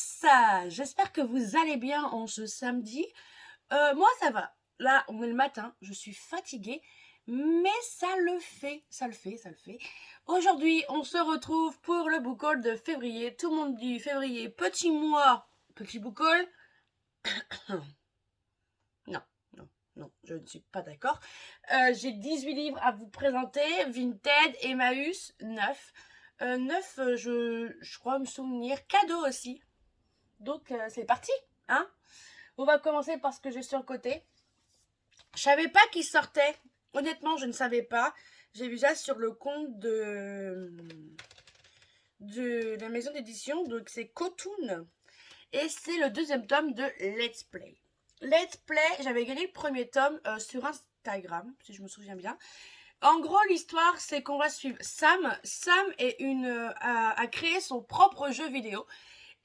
tous, j'espère que vous allez bien en ce samedi. Moi ça va, là on est le matin, je suis fatiguée, mais ça le fait. Aujourd'hui on se retrouve pour le book haul de février. Tout le monde dit février, petit mois, petit book haul. Non, non, non, je ne suis pas d'accord. J'ai 18 livres à vous présenter, Vinted, Emmaüs, 9. 9, je crois me souvenir, cadeau aussi. Donc c'est parti, hein. On va commencer par ce que j'ai sur le côté. Je savais pas qu'il sortait. Honnêtement, je ne savais pas. J'ai vu ça sur le compte de la maison d'édition. Donc c'est Cotoon. Et c'est le deuxième tome de Let's Play. Let's Play, j'avais gagné le premier tome sur Instagram, si je me souviens bien. En gros, l'histoire, c'est qu'on va suivre Sam. Sam a créé son propre jeu vidéo.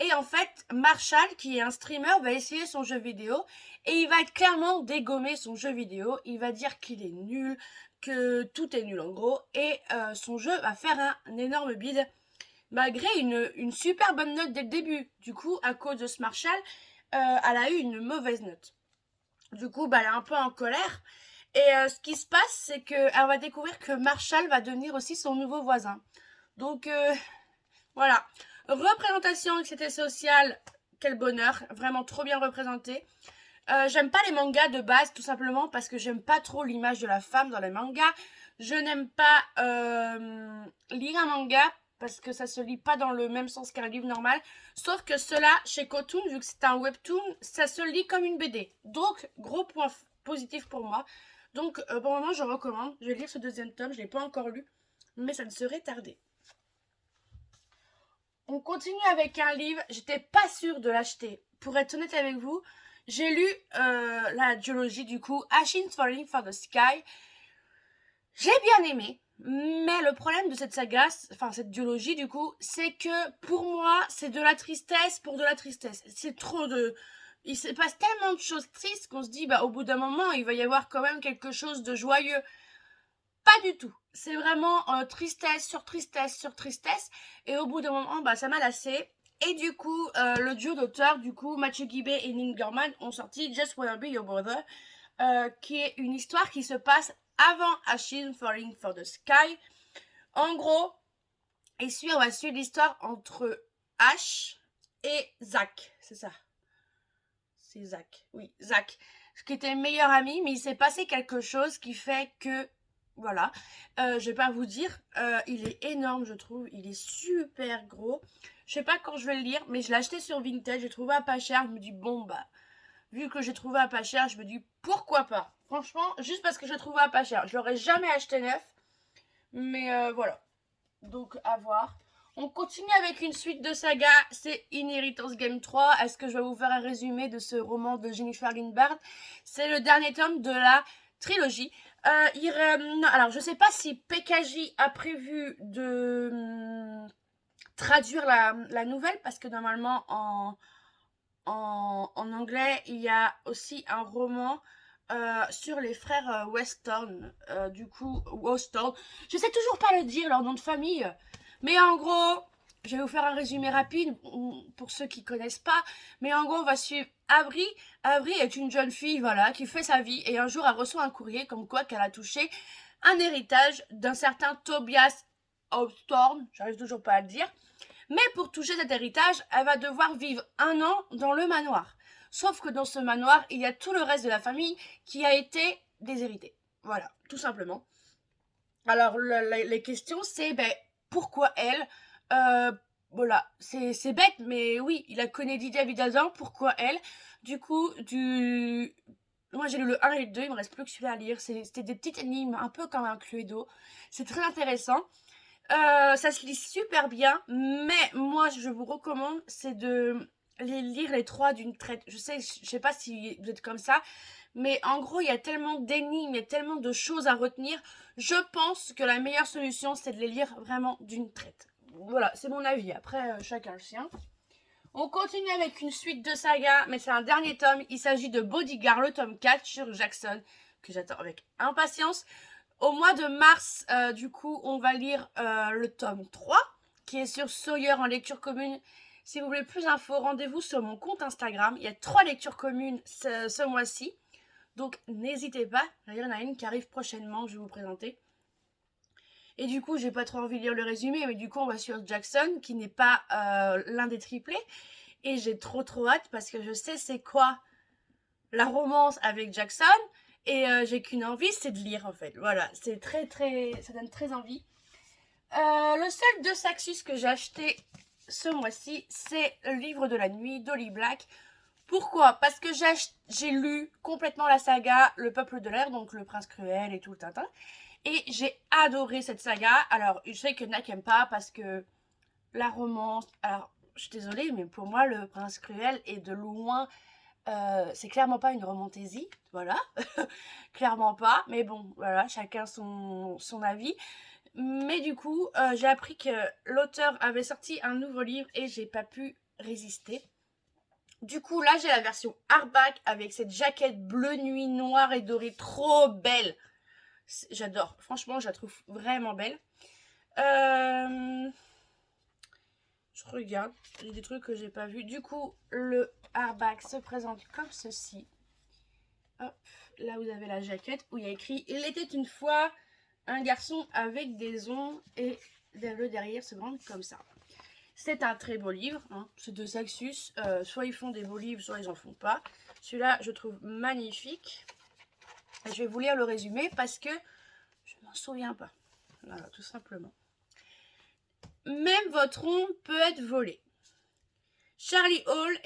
Et en fait, Marshall, qui est un streamer, va essayer son jeu vidéo et il va clairement dégommer son jeu vidéo. Il va dire qu'il est nul, que tout est nul en gros. Et son jeu va faire un énorme bide, malgré une super bonne note dès le début. Du coup, à cause de ce Marshall, elle a eu une mauvaise note. Du coup, elle est un peu en colère. Et ce qui se passe, c'est qu'elle va découvrir que Marshall va devenir aussi son nouveau voisin. Donc, voilà. Représentation, anxiété sociale, quel bonheur, vraiment trop bien représenté. J'aime pas les mangas de base, tout simplement parce que j'aime pas trop l'image de la femme dans les mangas. Je n'aime pas lire un manga parce que ça se lit pas dans le même sens qu'un livre normal. Sauf que cela, chez Cotoon, vu que c'est un webtoon, ça se lit comme une BD. Donc, gros point positif pour moi. Donc, pour le moment, je recommande. Je vais lire ce deuxième tome, je l'ai pas encore lu, mais ça ne serait tardé. On continue avec un livre, j'étais pas sûre de l'acheter. Pour être honnête avec vous, j'ai lu la duologie du coup, Ashes Falling for the Sky. J'ai bien aimé, mais le problème de cette saga, enfin cette duologie du coup, c'est que pour moi, c'est de la tristesse pour de la tristesse. C'est trop de... Il se passe tellement de choses tristes qu'on se dit, au bout d'un moment, il va y avoir quand même quelque chose de joyeux. Pas du tout. C'est vraiment tristesse sur tristesse sur tristesse. Et au bout d'un moment, ça m'a lassé. Et du coup, le duo d'auteurs, du coup, Mathieu Guibé et Neil Gaiman ont sorti Just Wanna Be Your Brother, qui est une histoire qui se passe avant Ashes Falling for the Sky. En gros, on va suivre l'histoire entre Ash et Zach. C'est ça. C'est Zach. Oui, Zach. Qui était meilleur ami, mais il s'est passé quelque chose qui fait que voilà, je vais pas vous dire, il est énorme je trouve, il est super gros. Je sais pas quand je vais le lire, mais je l'ai acheté sur Vinted, j'ai trouvé à pas cher, je me dis bon vu que j'ai trouvé à pas cher, je me dis pourquoi pas. Franchement, juste parce que je l'ai trouvé à pas cher, je l'aurais jamais acheté neuf, mais voilà. Donc à voir. On continue avec une suite de saga, c'est Inheritance Game 3. Est-ce que je vais vous faire un résumé de ce roman de Jennifer Lindbergh? C'est le dernier tome de la trilogie. Alors, je sais pas si PKJ a prévu de traduire la nouvelle, parce que normalement, en anglais, il y a aussi un roman sur les frères Weston, du coup, Weston. Je sais toujours pas le dire, leur nom de famille. Mais en gros, je vais vous faire un résumé rapide pour ceux qui connaissent pas. Mais en gros, on va suivre Avery. Avery est une jeune fille, voilà, qui fait sa vie. Et un jour, elle reçoit un courrier comme quoi qu'elle a touché un héritage d'un certain Tobias Hawthorne. J'arrive toujours pas à le dire. Mais pour toucher cet héritage, elle va devoir vivre 1 an dans le manoir. Sauf que dans ce manoir, il y a tout le reste de la famille qui a été déshérité. Voilà, tout simplement. Alors, les questions, c'est pourquoi elle Voilà, c'est bête, mais oui, il a connu David Adam, pourquoi elle? Du coup, moi j'ai lu le 1 et le 2, il me reste plus que celui-là à lire. C'était des petites énigmes, un peu comme un Cluedo. C'est très intéressant. Ça se lit super bien, mais moi je vous recommande, c'est de lire les 3 d'une traite. Je sais pas si vous êtes comme ça, mais en gros il y a tellement d'énigmes, il y a tellement de choses à retenir. Je pense que la meilleure solution c'est de les lire vraiment d'une traite. Voilà, c'est mon avis, après chacun le sien. On continue avec une suite de sagas, mais c'est un dernier tome. Il s'agit de Bodyguard, le tome 4 sur Jackson, que j'attends avec impatience. Au mois de mars, du coup, on va lire le tome 3, qui est sur Sawyer en lecture commune. Si vous voulez plus d'infos, rendez-vous sur mon compte Instagram. Il y a 3 lectures communes ce mois-ci. Donc n'hésitez pas. D'ailleurs, il y en a une qui arrive prochainement, je vais vous présenter. Et du coup, j'ai pas trop envie de lire le résumé, mais du coup, on va sur Jackson, qui n'est pas l'un des triplés. Et j'ai trop hâte parce que je sais c'est quoi la romance avec Jackson. Et j'ai qu'une envie, c'est de lire en fait. Voilà, c'est ça donne très envie. Le seul de Saxus que j'ai acheté ce mois-ci, c'est le livre de la nuit d'Holly Black. Pourquoi? Parce que j'ai lu complètement la saga Le Peuple de l'air, donc Le Prince Cruel et tout le tintin. Et j'ai adoré cette saga. Alors, je sais que Nak aime pas parce que la romance... Alors, je suis désolée, mais pour moi, Le Prince Cruel est de loin... c'est clairement pas une romantaisie, voilà. Clairement pas. Mais bon, voilà, chacun son avis. Mais du coup, j'ai appris que l'auteur avait sorti un nouveau livre et j'ai pas pu résister. Du coup, là, j'ai la version hardback avec cette jaquette bleu nuit noire et dorée trop belle. J'adore. Franchement, je la trouve vraiment belle. Je regarde. Il y a des trucs que j'ai pas vus. Du coup, le hardback se présente comme ceci. Hop, là, vous avez la jaquette où il y a écrit « Il était une fois un garçon avec des ongles » et le derrière se vend comme ça. C'est un très beau livre, hein. C'est de Saxus. Soit ils font des beaux livres, soit ils en font pas. Celui-là, je trouve magnifique. Et je vais vous lire le résumé parce que je m'en souviens pas. Voilà, tout simplement. Même votre ombre peut être volée. Charlie Hall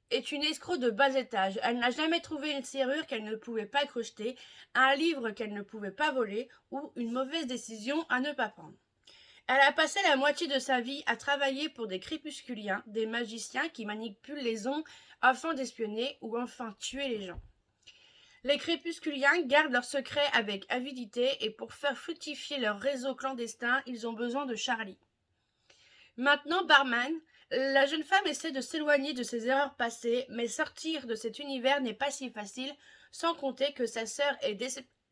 est une escroc de bas étage. Elle n'a jamais trouvé une serrure qu'elle ne pouvait pas crocheter, un livre qu'elle ne pouvait pas voler ou une mauvaise décision à ne pas prendre. Elle a passé la moitié de sa vie à travailler pour des crépusculiens, des magiciens qui manipulent les ombres afin d'espionner ou enfin tuer les gens. Les crépusculiens gardent leurs secrets avec avidité et pour faire fructifier leur réseau clandestin, ils ont besoin de Charlie. Maintenant barman, la jeune femme essaie de s'éloigner de ses erreurs passées, mais sortir de cet univers n'est pas si facile, sans compter que sa sœur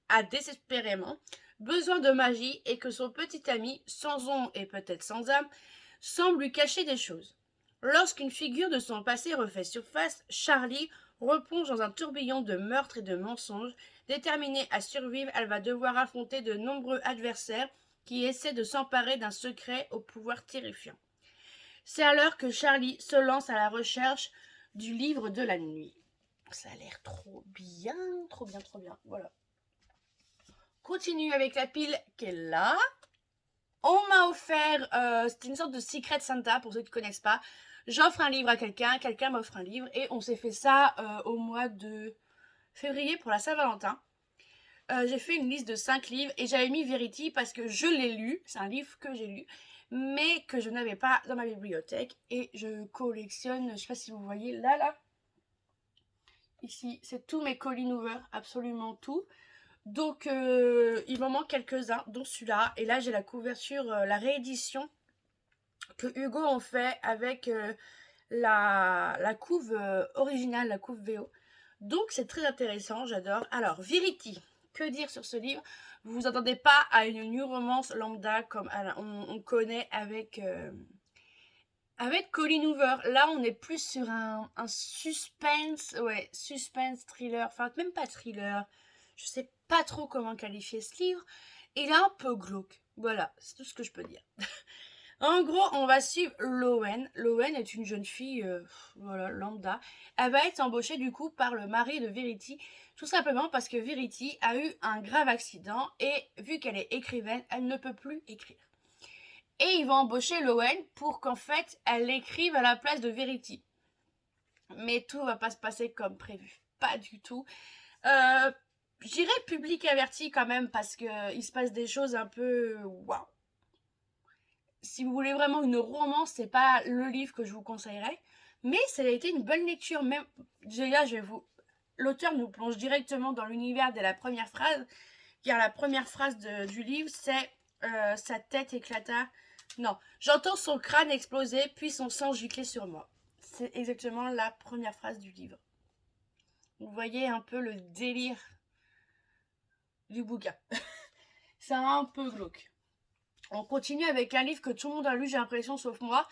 a désespérément besoin de magie et que son petit ami, sans ombre et peut-être sans âme, semble lui cacher des choses. Lorsqu'une figure de son passé refait surface, Charlie replonge dans un tourbillon de meurtres et de mensonges. Déterminée à survivre, elle va devoir affronter de nombreux adversaires qui essaient de s'emparer d'un secret au pouvoir terrifiant. C'est alors que Charlie se lance à la recherche du livre de la nuit. Ça a l'air trop bien, trop bien, trop bien. Voilà. Continue avec la pile qu'elle a. On m'a offert, c'était une sorte de Secret Santa pour ceux qui ne connaissent pas. J'offre un livre à quelqu'un, quelqu'un m'offre un livre et on s'est fait ça au mois de février pour la Saint-Valentin. J'ai fait une liste de 5 livres et j'avais mis Verity parce que je l'ai lu, c'est un livre que j'ai lu, mais que je n'avais pas dans ma bibliothèque et je collectionne, je ne sais pas si vous voyez, là, ici, c'est tous mes Colleen Hoover, absolument tout. Donc, il m'en manque quelques-uns, dont celui-là. Et là, j'ai la couverture, la réédition que Hugo en fait avec la couve originale, la couve VO. Donc, c'est très intéressant, j'adore. Alors, Verity, que dire sur ce livre? Vous vous attendez pas à une new romance lambda comme on connaît avec Colleen Hoover. Là, on est plus sur un suspense, ouais, suspense thriller, enfin même pas thriller. Je sais pas trop comment qualifier ce livre. Il est un peu glauque. Voilà, c'est tout ce que je peux dire. En gros, on va suivre Lowen. Lowen est une jeune fille, voilà, lambda. Elle va être embauchée du coup par le mari de Verity, tout simplement parce que Verity a eu un grave accident et vu qu'elle est écrivaine, elle ne peut plus écrire. Et ils vont embaucher Lowen pour qu'en fait, elle écrive à la place de Verity. Mais tout va pas se passer comme prévu. Pas du tout. J'irai public averti quand même parce que il se passe des choses un peu waouh. Si vous voulez vraiment une romance, c'est pas le livre que je vous conseillerais, mais ça a été une bonne lecture. Même déjà, l'auteur nous plonge directement dans l'univers dès la première phrase. Car la première phrase du livre, c'est sa tête éclata. Non, j'entends son crâne exploser, puis son sang gicler sur moi. C'est exactement la première phrase du livre. Vous voyez un peu le délire du bouquin. C'est un peu glauque. On continue avec un livre que tout le monde a lu, j'ai l'impression, sauf moi.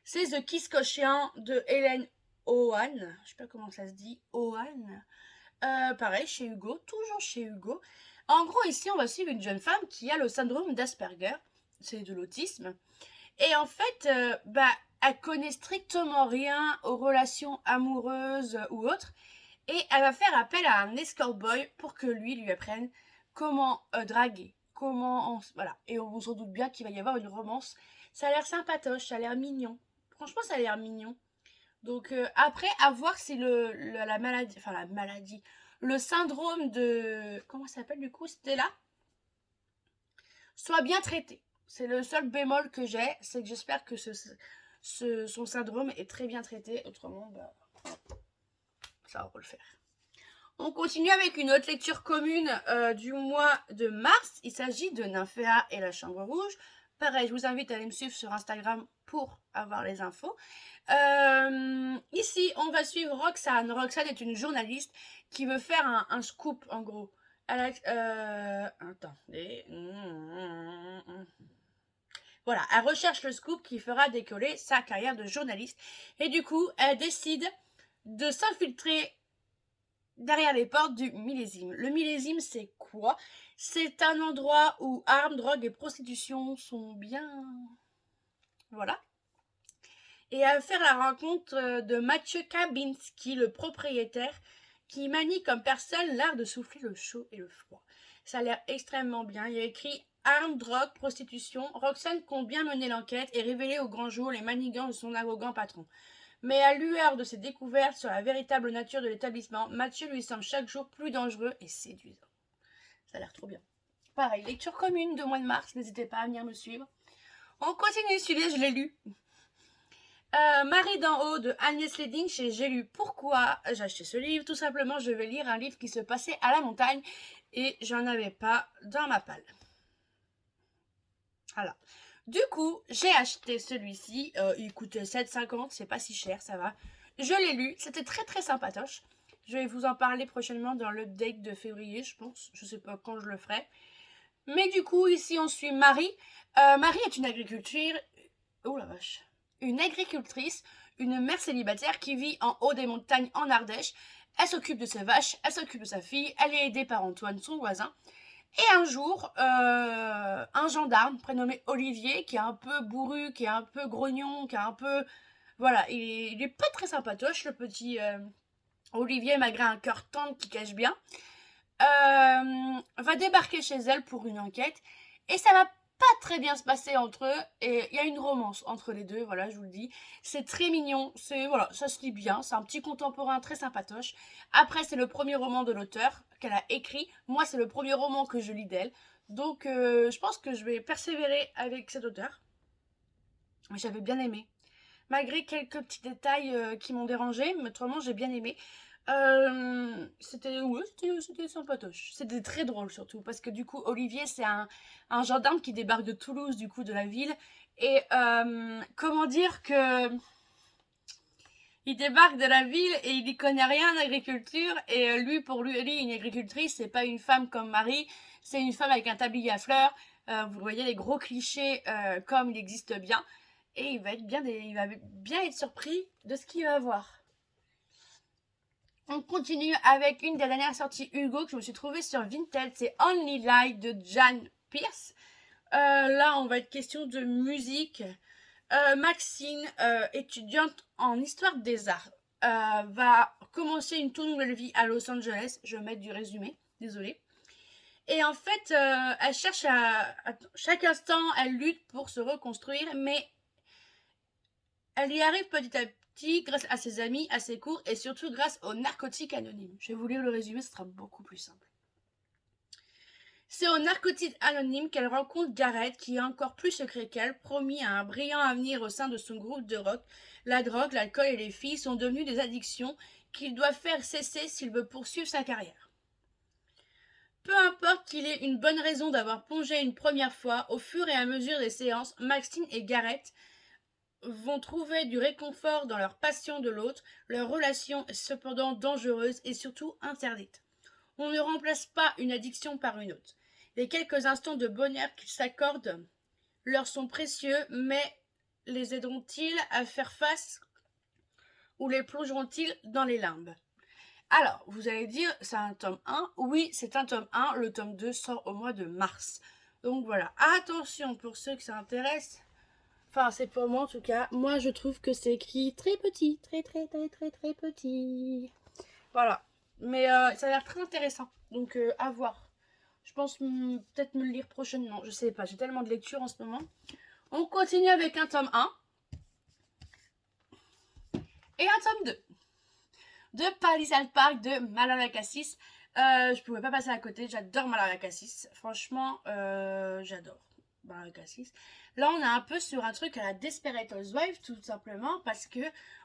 C'est The Kiss Cochien de Hélène Ohan. Je sais pas comment ça se dit. Ohan. Pareil, chez Hugo. Toujours chez Hugo. En gros, ici, on va suivre une jeune femme qui a le syndrome d'Asperger. C'est de l'autisme. Et en fait, elle connaît strictement rien aux relations amoureuses ou autres. Et elle va faire appel à un escort boy pour que lui apprenne comment draguer. Voilà. Et on s'en doute bien qu'il va y avoir une romance. Ça a l'air sympatoche, ça a l'air mignon. Franchement, ça a l'air mignon. Donc après, à voir si la maladie, le syndrome de, comment ça s'appelle du coup, Stella, soit bien traité. C'est le seul bémol que j'ai, c'est que j'espère que son syndrome est très bien traité. Autrement, ça va le faire. On continue avec une autre lecture commune du mois de mars. Il s'agit de Nymphéa et la Chambre Rouge. Pareil, je vous invite à aller me suivre sur Instagram pour avoir les infos. Ici, on va suivre Roxane. Roxane est une journaliste qui veut faire un scoop, en gros. Attendez. Voilà, elle recherche le scoop qui fera décoller sa carrière de journaliste. Et du coup, elle décide de s'infiltrer derrière les portes du millésime. Le millésime, c'est quoi? C'est un endroit où armes, drogue et prostitution sont bien... Voilà. Et à faire la rencontre de Mathieu Kabinski, le propriétaire, qui manie comme personne l'art de souffler le chaud et le froid. Ça a l'air extrêmement bien. Il y a écrit armes, drogue, prostitution. Roxane compte bien mener l'enquête et révéler au grand jour les manigances de son arrogant patron. Mais à lueur de ses découvertes sur la véritable nature de l'établissement, Mathieu lui semble chaque jour plus dangereux et séduisant. Ça a l'air trop bien. Pareil, lecture commune de mois de mars, n'hésitez pas à venir me suivre. On continue, celui-là je l'ai lu. Marie d'en haut de Agnès Leding chez J'ai lu. Pourquoi j'ai acheté ce livre? Tout simplement, je vais lire un livre qui se passait à la montagne et j'en avais pas dans ma palle. Voilà. Du coup, j'ai acheté celui-ci. Il coûtait 7,50, c'est pas si cher, ça va. Je l'ai lu, c'était très très sympatoche. Je vais vous en parler prochainement dans l'update de février, je pense. Je sais pas quand je le ferai. Mais du coup, ici, on suit Marie. Marie est une agricultrice. Oh la vache. Une agricultrice, une mère célibataire qui vit en haut des montagnes en Ardèche. Elle s'occupe de ses vaches, elle s'occupe de sa fille, elle est aidée par Antoine, son voisin. Et un jour, un gendarme prénommé Olivier, qui est un peu bourru, qui est un peu grognon, qui est un peu... Voilà, il est pas très sympatoche, le petit Olivier, malgré un cœur tendre qui cache bien, va débarquer chez elle pour une enquête. Et ça va pas très bien se passer entre eux, et il y a une romance entre les deux, voilà, je vous le dis. C'est très mignon, voilà, ça se lit bien, c'est un petit contemporain très sympatoche. Après, c'est le premier roman de l'auteur qu'elle a écrit. Moi, c'est le premier roman que je lis d'elle. Donc, je pense que je vais persévérer avec cet auteur. J'avais bien aimé. Malgré quelques petits détails qui m'ont dérangé, mais autrement, j'ai bien aimé. C'était sympatoche. C'était très drôle surtout parce que du coup Olivier c'est un gendarme qui débarque de Toulouse, du coup de la ville, et comment dire que il débarque de la ville et il n'y connaît rien en agriculture, et pour lui une agricultrice c'est pas une femme comme Marie, c'est une femme avec un tablier à fleurs. Vous voyez les gros clichés comme il existe bien, et il va bien être surpris de ce qu'il va voir. On continue avec une des dernières sorties Hugo que je me suis trouvée sur Vinted. C'est Only Lie de Jan Pierce. Là, on va être question de musique. Maxine, étudiante en histoire des arts, va commencer une toute nouvelle vie à Los Angeles. Je vais mettre du résumé, désolée. Et en fait, elle cherche à chaque instant, elle lutte pour se reconstruire, mais elle y arrive petit à petit grâce à ses amis, à ses cours et surtout grâce aux narcotiques anonymes. Je vais vous lire le résumé, ce sera beaucoup plus simple. C'est aux narcotiques anonymes qu'elle rencontre Gareth, qui est encore plus secret qu'elle, promis à un brillant avenir au sein de son groupe de rock. La drogue, l'alcool et les filles sont devenus des addictions qu'il doit faire cesser s'il veut poursuivre sa carrière. Peu importe qu'il ait une bonne raison d'avoir plongé une première fois, au fur et à mesure des séances, Maxine et Gareth vont trouver du réconfort dans leur passion de l'autre. Leur relation est cependant dangereuse et surtout interdite. On ne remplace pas une addiction par une autre. Les quelques instants de bonheur qu'ils s'accordent leur sont précieux, mais les aideront-ils à faire face ou les plongeront-ils dans les limbes? Alors, vous allez dire, c'est un tome 1. Oui, c'est un tome 1. Le tome 2 sort au mois de mars. Donc voilà, attention pour ceux que ça intéresse. Enfin, c'est pour moi en tout cas. Moi, je trouve que c'est écrit très petit. Très petit. Voilà. Mais ça a l'air très intéressant. Donc, à voir. Je pense peut-être me le lire prochainement. Je sais pas, j'ai tellement de lectures en ce moment. On continue avec un tome 1. Et un tome 2. De Palisade Park de Malala Cassis. Je pouvais pas passer à côté. J'adore Malala Cassis. Franchement, j'adore Malala Cassis. Là, on est un peu sur un truc à la Desperate Housewives, tout simplement, parce que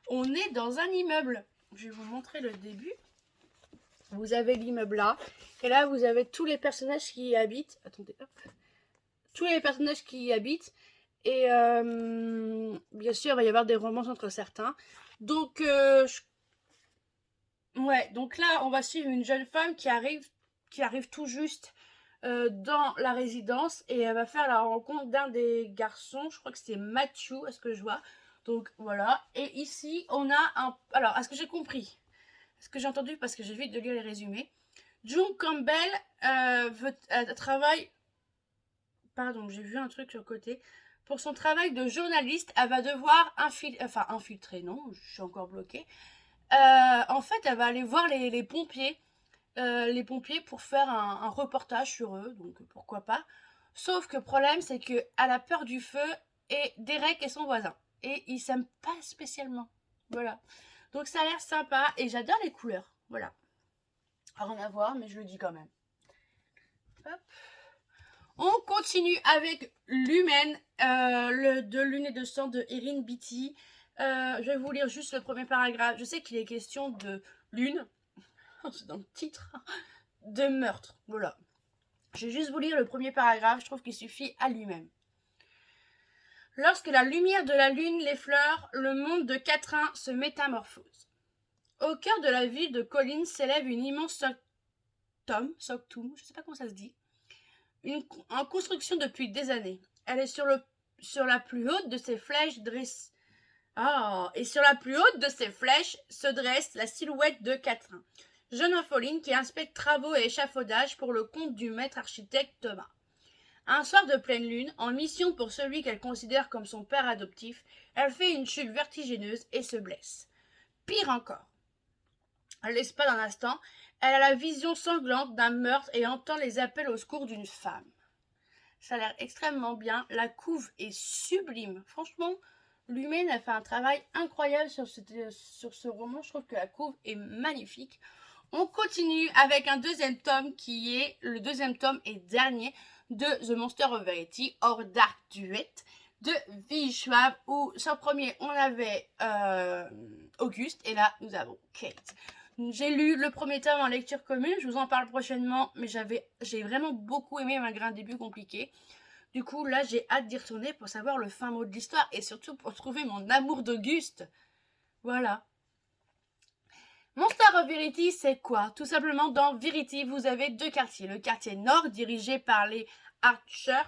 on est dans un immeuble. Je vais vous montrer le début. Vous avez l'immeuble là. Et là, vous avez tous les personnages qui y habitent. Attendez, hop. Tous les personnages qui y habitent. Et bien sûr, il va y avoir des romances entre certains. Donc, ouais, donc là, on va suivre une jeune femme qui arrive tout juste dans la résidence et elle va faire la rencontre d'un des garçons. Je crois que c'est Matthew, à ce que je vois. Donc voilà. Et ici, on a un... Alors, à ce que j'ai compris, ce que j'ai entendu parce que j'ai vite de lire les résumés, June Campbell travaille... Pardon, j'ai vu un truc sur le côté. Pour son travail de journaliste, elle va devoir infiltrer, non, je suis encore bloquée. En fait, elle va aller voir les pompiers. Les pompiers pour faire un reportage sur eux, donc pourquoi pas. Sauf que le problème, c'est qu'elle a peur du feu et Derek est son voisin. Et ils s'aiment pas spécialement. Voilà. Donc ça a l'air sympa et j'adore les couleurs. Voilà. Rien à voir, mais je le dis quand même. Hop. On continue avec Lumen, de Lune et de sang de Erin Beatty. Je vais vous lire juste le premier paragraphe. Je sais qu'il est question de lune. C'est dans le titre. De meurtre. Voilà. Je vais juste vous lire le premier paragraphe. Je trouve qu'il suffit à lui-même. Lorsque la lumière de la lune l'effleure, le monde de Quatrain se métamorphose. Au cœur de la ville de Collins s'élève une immense Soctum, je sais pas comment ça se dit, en construction depuis des années. Elle est sur la plus haute de ses flèches et sur la plus haute de ses flèches se dresse la silhouette de Quatrain, jeune orpheline qui inspecte travaux et échafaudages pour le compte du maître architecte Thomas. Un soir de pleine lune, en mission pour celui qu'elle considère comme son père adoptif, elle fait une chute vertigineuse et se blesse. Pire encore, à l'espace d'un instant, elle a la vision sanglante d'un meurtre et entend les appels au secours d'une femme. Ça a l'air extrêmement bien. La couve est sublime. Franchement, Lumen a fait un travail incroyable sur ce roman. Je trouve que la couve est magnifique. On continue avec un deuxième tome qui est le deuxième tome et dernier de The Monster of Verity, or Dark Duet, de V. Schwab, où sur le premier on avait Auguste et là nous avons Kate. J'ai lu le premier tome en lecture commune, je vous en parle prochainement, mais j'ai vraiment beaucoup aimé malgré un début compliqué. Du coup, là, j'ai hâte d'y retourner pour savoir le fin mot de l'histoire et surtout pour trouver mon amour d'Auguste. Voilà. Monster of Verity, c'est quoi? Tout simplement, dans Verity, vous avez deux quartiers. Le quartier nord, dirigé par les Harker,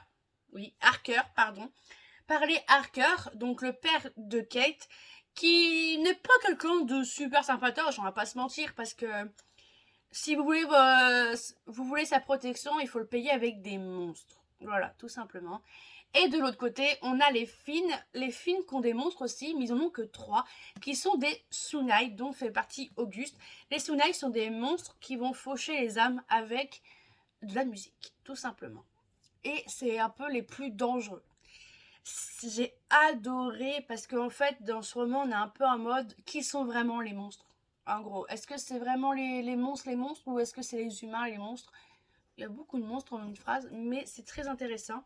par les Harker, donc le père de Kate, qui n'est pas quelqu'un de super sympatoche, on va pas se mentir, parce que si vous voulez sa protection, il faut le payer avec des monstres. Voilà, tout simplement. Et de l'autre côté, on a les Fines qui ont des monstres aussi, mais ils en ont que 3, qui sont des Sunai, dont fait partie Auguste. Les Sunai sont des monstres qui vont faucher les âmes avec de la musique, tout simplement. Et c'est un peu les plus dangereux. J'ai adoré parce qu'en fait, dans ce roman, on est un peu en mode qui sont vraiment les monstres. En gros, est-ce que c'est vraiment les monstres ou est-ce que c'est les humains les monstres? Il y a beaucoup de monstres en une phrase, mais c'est très intéressant.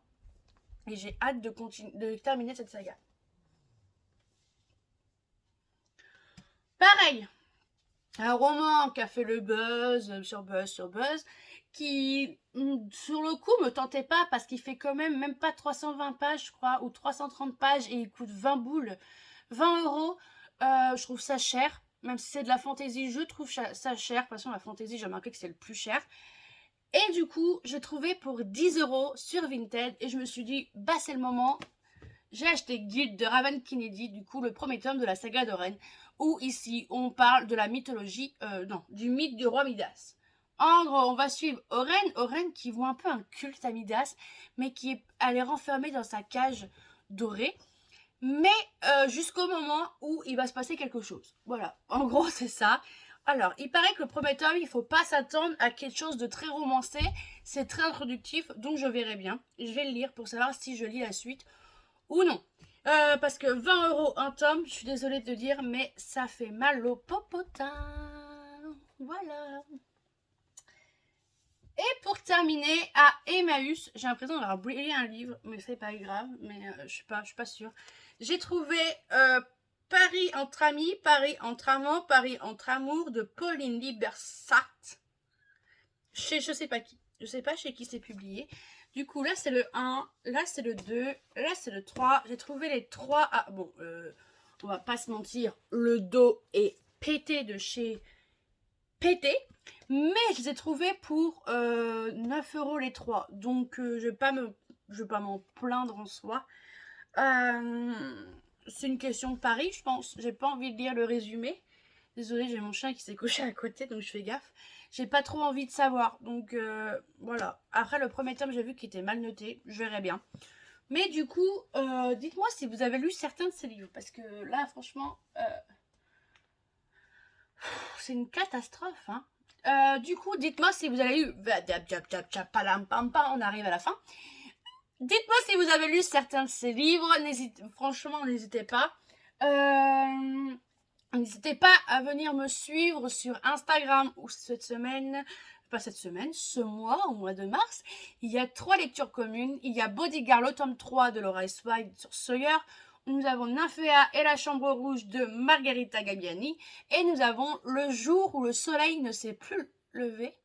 Et j'ai hâte de terminer cette saga. Pareil, un roman qui a fait le buzz, qui, sur le coup, me tentait pas parce qu'il fait quand même pas 320 pages, je crois, ou 330 pages et il coûte 20 boules, 20 euros. Je trouve ça cher, même si c'est de la fantaisie, je trouve ça cher. De toute façon, la fantaisie, j'ai remarqué que c'est le plus cher. Et du coup, j'ai trouvé pour 10 euros sur Vinted et je me suis dit, bah c'est le moment, j'ai acheté Guild de Raven Kennedy, du coup le premier tome de la saga de Ren, où ici on parle de la mythologie, non, du mythe du roi Midas. En gros, on va suivre Oren qui voit un peu un culte à Midas, mais elle est renfermée dans sa cage dorée, mais jusqu'au moment où il va se passer quelque chose. Voilà, en gros c'est ça. Alors, il paraît que le premier tome, il faut pas s'attendre à quelque chose de très romancé, c'est très introductif, donc je verrai bien. Je vais le lire pour savoir si je lis la suite ou non. Parce que 20 € un tome, je suis désolée de dire, mais ça fait mal au popotin. Voilà. Et pour terminer, à Emmaüs, j'ai l'impression d'avoir oublié un livre, mais c'est pas grave, mais je suis pas sûre. J'ai trouvé Paris entre amis, Paris entre amants, Paris entre amour de Pauline Libersat. Chez je sais pas qui. Je sais pas chez qui c'est publié. Du coup, là c'est le 1, là c'est le 2, là c'est le 3. J'ai trouvé les 3. Ah, bon, on va pas se mentir, le dos est pété de chez Pété. Mais je les ai trouvés pour 9 € les 3. Donc je vais pas m'en plaindre en soi. C'est une question de pari, je pense. J'ai pas envie de lire le résumé. Désolée, j'ai mon chat qui s'est couché à côté, donc je fais gaffe. J'ai pas trop envie de savoir, donc voilà. Après, le premier tome, j'ai vu qu'il était mal noté. Je verrai bien. Mais du coup, dites-moi si vous avez lu certains de ces livres. Parce que là, franchement, c'est une catastrophe, hein. Du coup, dites-moi si vous avez lu... On arrive à la fin. Dites-moi si vous avez lu certains de ces livres. Franchement, n'hésitez pas. N'hésitez pas à venir me suivre sur Instagram ou cette semaine, pas cette semaine, ce mois, au mois de mars. Il y a 3 lectures communes. Il y a Bodyguard, le tome 3 de Laura S. White sur Sawyer. Nous avons Nymphéa et la Chambre Rouge de Margherita Gabbiani. Et nous avons Le jour où le soleil ne s'est plus levé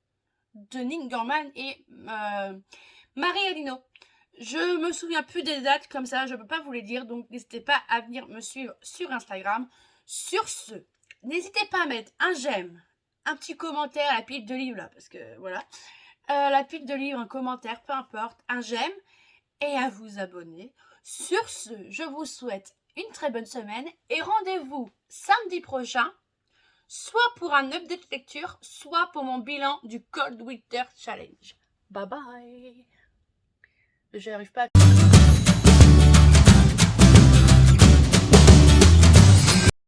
de Nick Gorman et Marie Alino. Je me souviens plus des dates comme ça, je peux pas vous les dire, donc n'hésitez pas à venir me suivre sur Instagram. Sur ce, n'hésitez pas à mettre un j'aime, un petit commentaire à la pile de livres là, parce que voilà, la pile de livres, un commentaire, peu importe, un j'aime, et à vous abonner. Sur ce, je vous souhaite une très bonne semaine et rendez-vous samedi prochain, soit pour un update lecture, soit pour mon bilan du Cold Winter Challenge. Bye bye. J'arrive pas à...